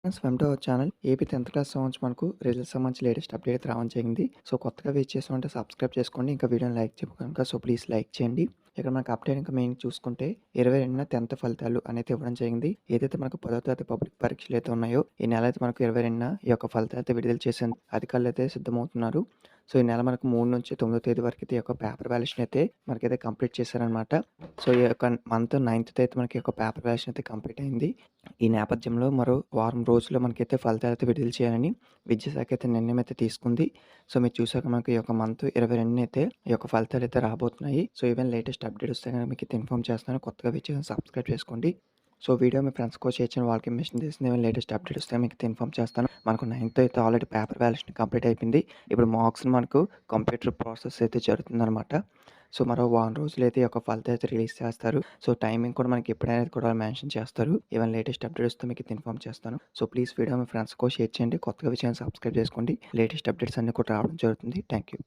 Welcome to our channel. AP 10th class సంబంధించి మనకు results సంబంధించి లేటెస్ట్ అప్డేట్ అయితే రావడం జరిగింది. సో, కొత్తగా వెయిట్ చేసామంటే సబ్స్క్రైబ్ చేసుకోండి. ఇంకా వీడియోని లైక్ చేయకపోతే కనుక ప్లీజ్ లైక్ చేయండి. ఇక్కడ మనకు అప్డేట్ ఇంకా మెయిన్ చూసుకుంటే 22న 10th ఫలితాలు అనేది ఇవ్వడం జరిగింది. ఏదైతే మనకు 10వ తరగతి పబ్లిక్ పరీక్షలు అయితే ఉన్నాయో ఈ నెల అయితే మనకు 22న ఈ యొక్క ఫలితాలు అయితే విడుదల చేసేందుకు అధికారులు అయితే సిద్ధమవుతున్నారు. సో, ఈ నెల మనకు 3 నుంచి 9వ తేదీ వరకు అయితే ఈ యొక్క పేపర్ వాల్యుయేషన్ అయితే మనకైతే కంప్లీట్ చేశారనమాట. సో, ఈ యొక్క మంత్ 9th అయితే మనకి యొక్క పేపర్ వాల్యుయేషన్ అయితే కంప్లీట్ అయింది. ఈ నేపథ్యంలో మరో వారం రోజుల్లో మనకైతే ఫలితాలైతే విడుదల చేయాలని విద్యాశాఖ అయితే నిర్ణయం అయితే తీసుకుంది. సో, మీరు చూసాక మనకి ఈ యొక్క మంత్ 22 అయితే ఈ యొక్క ఫలితాలు అయితే రాబోతున్నాయి. సో, ఈవెన్ లేటెస్ట్ అప్డేట్ వస్తే కనుక మీకు అయితే ఇన్ఫార్మ్ చేస్తాను. కొత్తగా వీడియోని సబ్స్క్రైబ్ చేసుకోండి. సో, వీడియో మీ ఫ్రెండ్స్‌కో షేర్ చేయండి. వాళ్ళకి మెన్షన్ చేసింది ఏమైనా లేటెస్ట్ అప్డేట్ వస్తే మీకు అయితే ఇన్ఫార్మ్ చేస్తాను. మనకు 9th అయితే ఆల్రెడీ పేపర్ వాల్యుయేషన్ కంప్లీట్ అయిపోయింది. ఇప్పుడు మార్క్స్‌ని మనకు కంప్యూటర్ ప్రాసెస్ అయితే జరుగుతుందనమాట. సో, మరో వారం రోజులైతే ఈ యొక్క ఫలితాలు అయితే రిలీజ్ చేస్తారు. సో, టైమింగ్ కూడా మనకి ఎప్పుడనేది కూడా మెన్షన్ చేస్తారు. ఏమైనా లేటెస్ట్ అప్డేట్ వస్తే మీకు అయితే ఇన్ఫార్మ్ చేస్తాను. సో, ప్లీజ్ వీడియో మీ ఫ్రెండ్స్‌కో షేర్ చేయండి. కొత్తగా విషయాన్ని సబ్స్క్రైబ్ చేసుకోండి. లేటెస్ట్ అప్డేట్స్ అన్నీ కూడా రావడం జరుగుతుంది. Thank you.